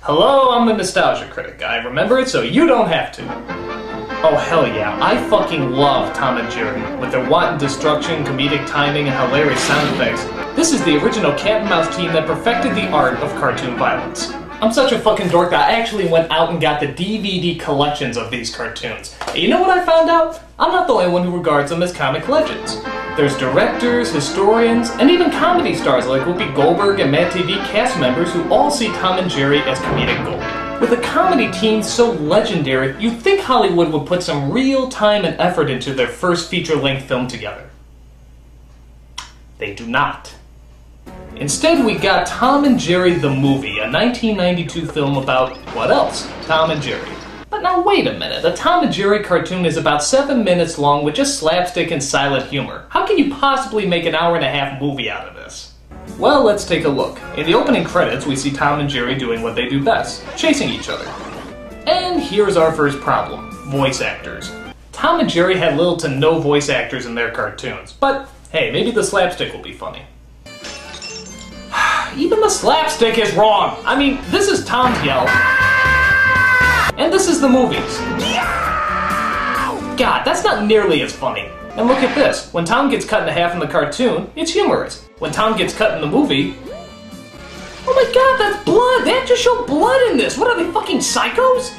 Hello, I'm the Nostalgia Critic. I remember it so you don't have to. Oh hell yeah, I fucking love Tom and Jerry. With their wanton destruction, comedic timing, and hilarious sound effects. This is the original cat and mouse team that perfected the art of cartoon violence. I'm such a fucking dork that I actually went out and got the DVD collections of these cartoons. And you know what I found out? I'm not the only one who regards them as comic legends. There's directors, historians, and even comedy stars like Whoopi Goldberg and Mad TV cast members who all see Tom and Jerry as comedic gold. With a comedy team so legendary, you'd think Hollywood would put some real time and effort into their first feature-length film together. They do not. Instead, we got Tom and Jerry the Movie, a 1992 film about, what else? Tom and Jerry. But now wait a minute, a Tom and Jerry cartoon is about 7 minutes long with just slapstick and silent humor. How can you possibly make an hour-and-a-half movie out of this? Well, let's take a look. In the opening credits, we see Tom and Jerry doing what they do best, chasing each other. And here's our first problem, voice actors. Tom and Jerry had little to no voice actors in their cartoons, but hey, maybe the slapstick will be funny. Even the slapstick is wrong! I mean, this is Tom's yell. And this is the movies. God, that's not nearly as funny. And look at this. When Tom gets cut in half in the cartoon, it's humorous. When Tom gets cut in the movie... Oh my god, that's blood! They actually show blood in this! What are they, fucking psychos?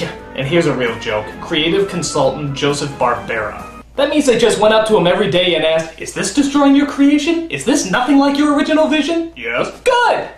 Yeah, and here's a real joke. Creative consultant Joseph Barbera. That means they just went up to him every day and asked, "Is this destroying your creation? Is this nothing like your original vision?" Yes. Good!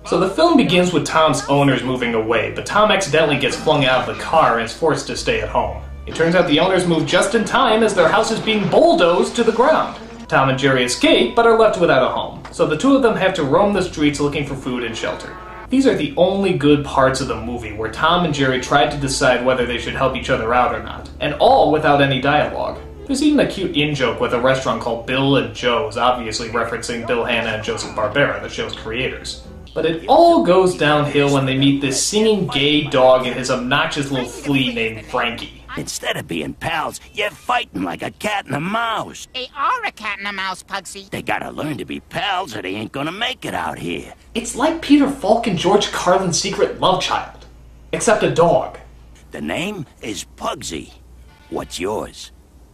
So the film begins with Tom's owners moving away, but Tom accidentally gets flung out of the car and is forced to stay at home. It turns out the owners move just in time as their house is being bulldozed to the ground. Tom and Jerry escape, but are left without a home, so the two of them have to roam the streets looking for food and shelter. These are the only good parts of the movie, where Tom and Jerry tried to decide whether they should help each other out or not, and all without any dialogue. There's even a cute in-joke with a restaurant called Bill and Joe's, obviously referencing Bill Hanna and Joseph Barbera, the show's creators. But it all goes downhill when they meet this singing gay dog and his obnoxious little flea named Frankie. Instead of being pals, you're fighting like a cat and a mouse. They are a cat and a mouse, Pugsy. They gotta learn to be pals or they ain't gonna make it out here. It's like Peter Falk and George Carlin's secret love child, except a dog. The name is Pugsy. What's yours?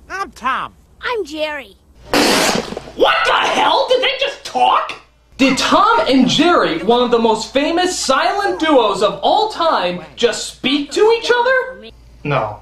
I'm Tom. I'm Jerry. What the hell? Did they just talk? Did Tom and Jerry, one of the most famous silent duos of all time, just speak to each other? No.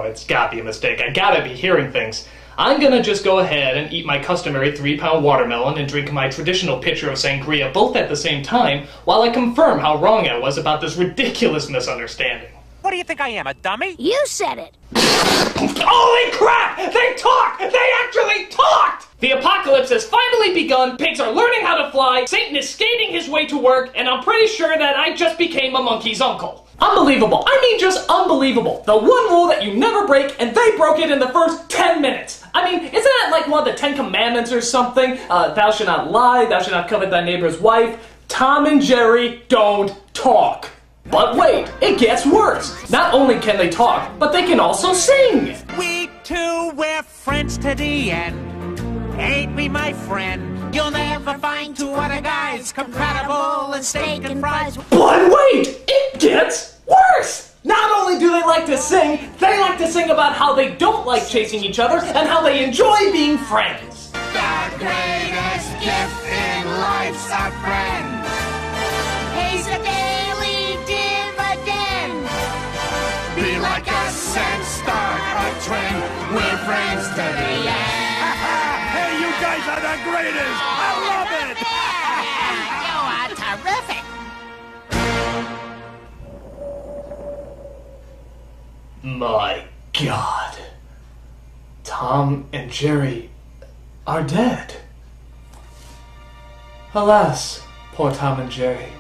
It's gotta be a mistake. I gotta be hearing things. I'm gonna just go ahead and eat my customary 3-pound watermelon and drink my traditional pitcher of sangria both at the same time while I confirm how wrong I was about this ridiculous misunderstanding. What do you think I am, a dummy? You said it. Holy crap! They talked! They actually talked! The apocalypse has finally begun, pigs are learning how to fly, Satan is skating his way to work, and I'm pretty sure that I just became a monkey's uncle. Unbelievable. I mean just unbelievable. The one rule that you never break, and they broke it in the first 10 minutes. I mean, isn't that like one of the 10 Commandments or something? Thou shalt not lie, thou shalt not covet thy neighbor's wife. Tom and Jerry don't talk. But wait, it gets worse. Not only can they talk, but they can also sing. We two were friends to the end. Ain't we, my friend? You'll never find two other guys compatible in steak and fries. But wait, it gets worse. Not only do they like to sing about how they don't like chasing each other and how they enjoy being friends. The greatest gift in life's a friend. Pays a daily dividend. Be like us and start a trend. We're friends to the end. Hey, you guys are the greatest! I love it! You are terrific. My God. Tom and Jerry are dead. Alas, poor Tom and Jerry.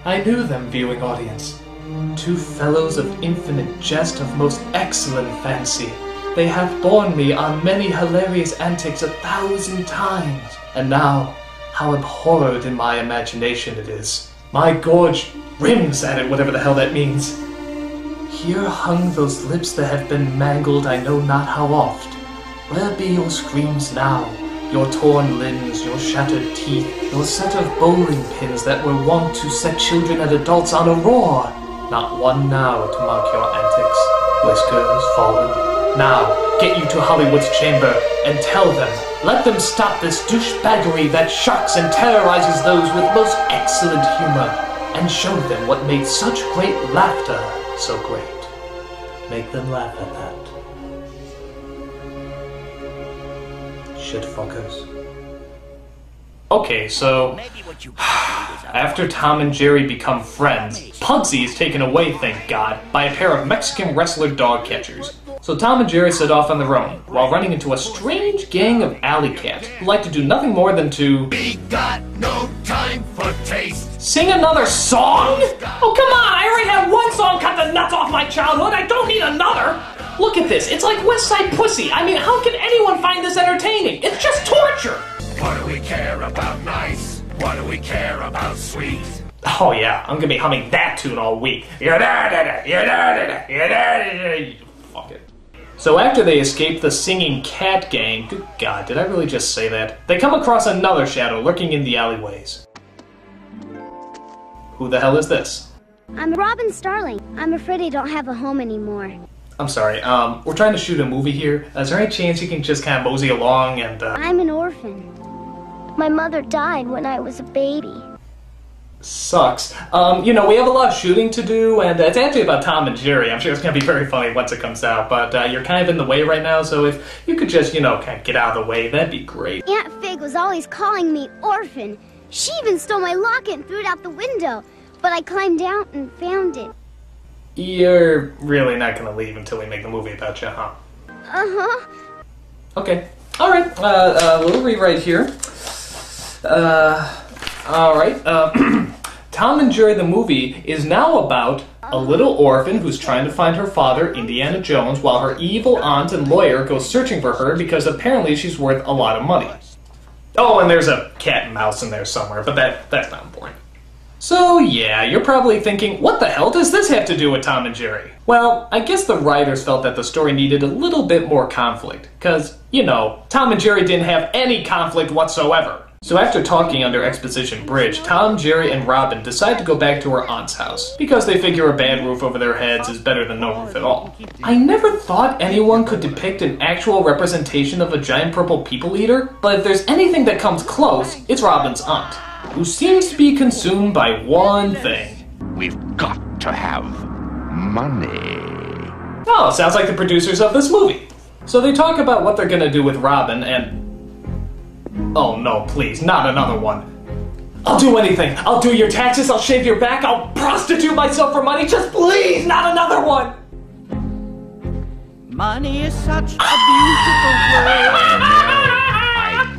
I knew them, viewing audience. Two fellows of infinite jest, of most excellent fancy. They have borne me on many hilarious antics 1,000 times. And now, how abhorred in my imagination it is. My gorge rims at it, whatever the hell that means. Here hung those lips that have been mangled I know not how oft. Where be your screams now, Your torn limbs, your shattered teeth, your set of bowling pins that were wont to set children and adults on a roar. Not one now to mark your antics. Whiskers fallen. Now, get you to Hollywood's chamber and tell them, let them stop this douchebaggery that shocks and terrorizes those with most excellent humor, and show them what made such great laughter so great. Make them laugh at that. Shitfuckers. Okay, so after Tom and Jerry become friends, Pugsy is taken away, thank God, by a pair of Mexican wrestler dog catchers. So Tom and Jerry set off on their own, while running into a strange gang of alley cats who like to do nothing more than to... We got no time for taste. Sing another song? Oh, come on! I already had one song cut the nuts off my childhood. I don't need another. Look at this. It's like West Side Pussy. I mean, how can anyone find this entertaining? It's just torture. What do we care about nice? What do we care about sweet? Oh yeah, I'm gonna be humming that tune all week. Fuck it. So after they escape the singing cat gang, good God, did I really just say that? They come across another shadow lurking in the alleyways. Who the hell is this? I'm Robin Starling. I'm afraid I don't have a home anymore. I'm sorry, we're trying to shoot a movie here. Is there any chance you can just kind of mosey along and, I'm an orphan. My mother died when I was a baby. Sucks. You know, we have a lot of shooting to do, and it's actually about Tom and Jerry. I'm sure it's gonna be very funny once it comes out, but you're kind of in the way right now, so if you could just, you know, kind of get out of the way, that'd be great. Aunt Fig was always calling me orphan. She even stole my locket and threw it out the window, but I climbed out and found it. You're really not gonna leave until we make a movie about you, huh? Uh-huh. Okay. Alright, little rewrite here. Alright, Tom and Jerry the movie is now about a little orphan who's trying to find her father, Indiana Jones, while her evil aunt and lawyer go searching for her because apparently she's worth a lot of money. Oh, and there's a cat and mouse in there somewhere, but that's not important. So yeah, you're probably thinking, what the hell does this have to do with Tom and Jerry? Well, I guess the writers felt that the story needed a little bit more conflict, because, you know, Tom and Jerry didn't have any conflict whatsoever. So after talking under Exposition Bridge, Tom, Jerry, and Robin decide to go back to her aunt's house, because they figure a bad roof over their heads is better than no roof at all. I never thought anyone could depict an actual representation of a giant purple people eater, but if there's anything that comes close, it's Robin's aunt, who seems to be consumed by one thing. We've got to have money. Oh, sounds like the producers of this movie. So they talk about what they're gonna do with Robin and... Oh no, please, not another one. I'll do anything. I'll do your taxes, I'll shave your back, I'll prostitute myself for money, just please, not another one! Money is such a beautiful word.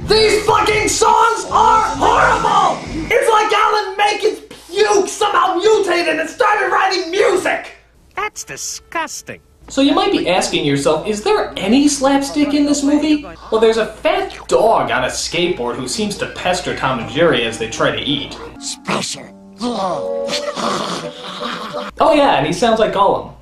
These fucking songs are horrible! It's like Alan Menken's puke somehow mutated and started writing music! That's disgusting. So you might be asking yourself, is there any slapstick in this movie? Well, there's a fat dog on a skateboard who seems to pester Tom and Jerry as they try to eat. Special. Oh yeah, and he sounds like Gollum.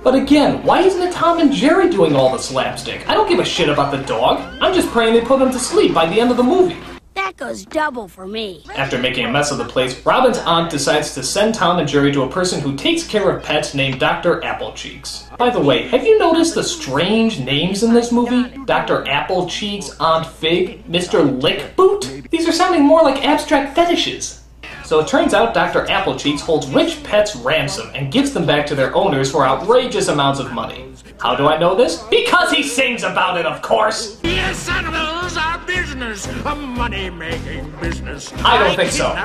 But again, why isn't it Tom and Jerry doing all the slapstick? I don't give a shit about the dog. I'm just praying they put him to sleep by the end of the movie. That goes double for me. After making a mess of the place, Robin's aunt decides to send Tom and Jerry to a person who takes care of pets named Dr. Applecheeks. By the way, have you noticed the strange names in this movie? Dr. Applecheeks, Aunt Fig, Mr. Lickboot? These are sounding more like abstract fetishes. So it turns out Dr. Applecheeks holds rich pets ransom and gives them back to their owners for outrageous amounts of money. How do I know this? Because he sings about it, of course! Yes, animals are business, a money-making business. I don't think so.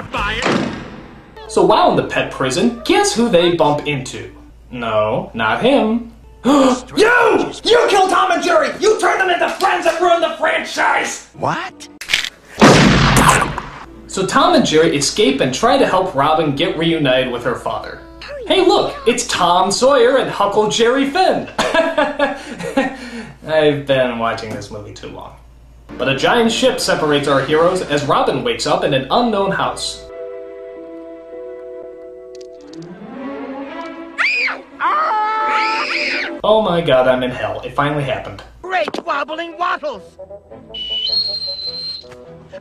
So while in the pet prison, guess who they bump into? No, not him. You! You killed Tom and Jerry! You turned them into friends and ruined the franchise! What? So Tom and Jerry escape and try to help Robin get reunited with her father. Hey look, it's Tom Sawyer and Huckleberry Finn! I've been watching this movie too long. But a giant ship separates our heroes as Robin wakes up in an unknown house. Oh my god, I'm in hell. It finally happened. Great wobbling wattles.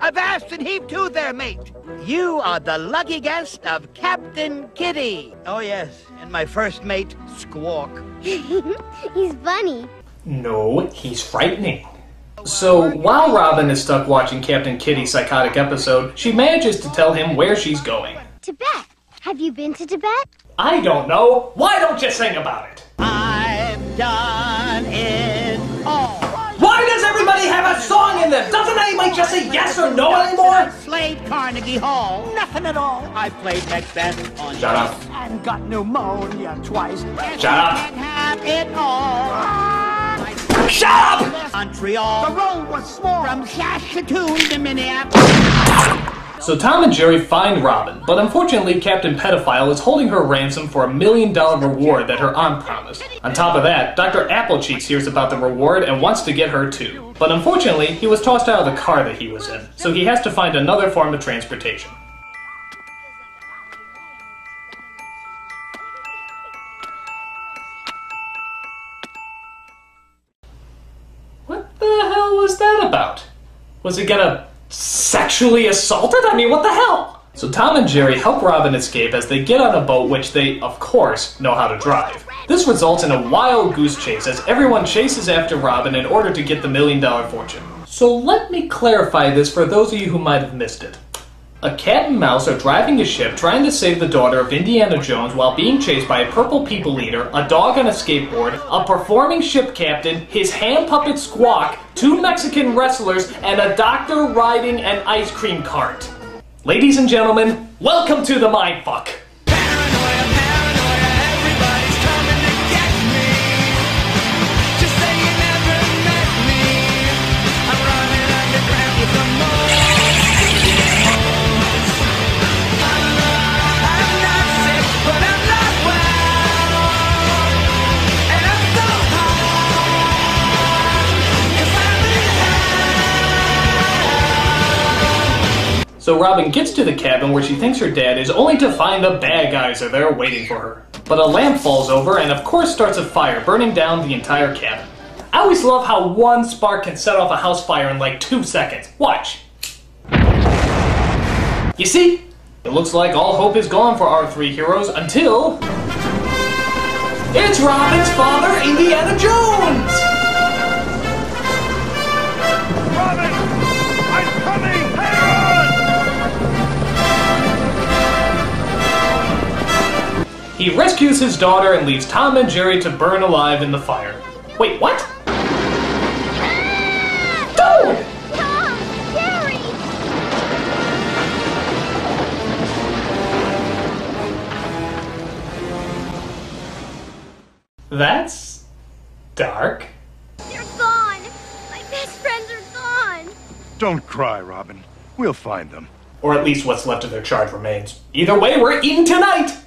Avast and heave to there, mate. You are the lucky guest of Captain Kitty. Oh, yes, and my first mate, Squawk. He's funny. No, he's frightening. So, while Robin is stuck watching Captain Kitty's psychotic episode, she manages to tell him where she's going. Tibet. Have you been to Tibet? I don't know. Why don't you sing about it? I've done it all. Why does everybody have a song in this? Doesn't anybody just say yes or no anymore? Slayed Carnegie Hall. Nothing at all. I played Macbeth on Shut up. and got pneumonia twice. Shut up. Can't have it all. Shut up! Montreal. The road was small. From Saskatoon to Minneapolis. So Tom and Jerry find Robin, but unfortunately Captain Pedophile is holding her ransom for $1 million reward that her aunt promised. On top of that, Dr. Applecheeks hears about the reward and wants to get her too. But unfortunately, he was tossed out of the car that he was in, so he has to find another form of transportation. What the hell was that about? Was he gonna sexually assaulted? I mean, what the hell? So Tom and Jerry help Robin escape as they get on a boat which they, of course, know how to drive. This results in a wild goose chase as everyone chases after Robin in order to get the $1 million fortune. So let me clarify this for those of you who might have missed it. A cat and mouse are driving a ship trying to save the daughter of Indiana Jones while being chased by a purple people eater, a dog on a skateboard, a performing ship captain, his hand puppet Squawk, 2 Mexican wrestlers, and a doctor riding an ice cream cart. Ladies and gentlemen, welcome to the Mindfuck. Paranoia, paranoia, everybody's coming to get me. Just say you never met me. I'm running underground with the most. I'm not sick, but I'm not well. And I'm so high, 'cause I'm in hell. So Robin gets to the cabin where she thinks her dad is, only to find the bad guys are there waiting for her. But a lamp falls over and of course starts a fire, burning down the entire cabin. I always love how one spark can set off a house fire in like 2 seconds. Watch. You see? It looks like all hope is gone for our 3 heroes until... it's Robin's father, Indiana Jones! Robin! I'm coming! Hang on! He rescues his daughter and leaves Tom and Jerry to burn alive in the fire. Wait, what? Don't! Tom! Jerry! That's... dark. They're gone! My best friends are gone! Don't cry, Robin. We'll find them. Or at least what's left of their charred remains. Either way, we're eating tonight!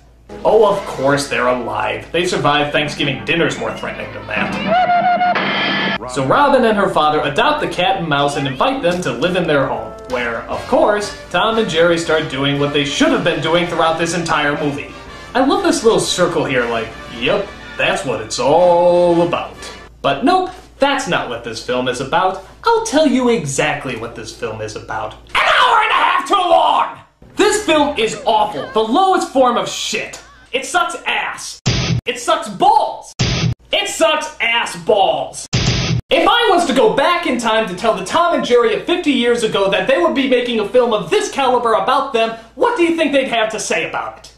Oh, of course they're alive. They survived Thanksgiving dinner's more threatening than that. So Robin and her father adopt the cat and mouse and invite them to live in their home, where, of course, Tom and Jerry start doing what they should have been doing throughout this entire movie. I love this little circle here, like, yep, that's what it's all about. But nope, that's not what this film is about. I'll tell you exactly what this film is about. An hour and a half too long! This film is awful, the lowest form of shit. It sucks ass. It sucks balls. It sucks ass balls. If I was to go back in time to tell the Tom and Jerry of 50 years ago that they would be making a film of this caliber about them, what do you think they'd have to say about it?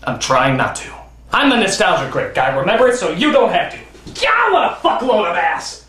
I'm trying not to. I'm the nostalgia critic guy, remember? So you don't have to. Yeah, what a fuckload of ass!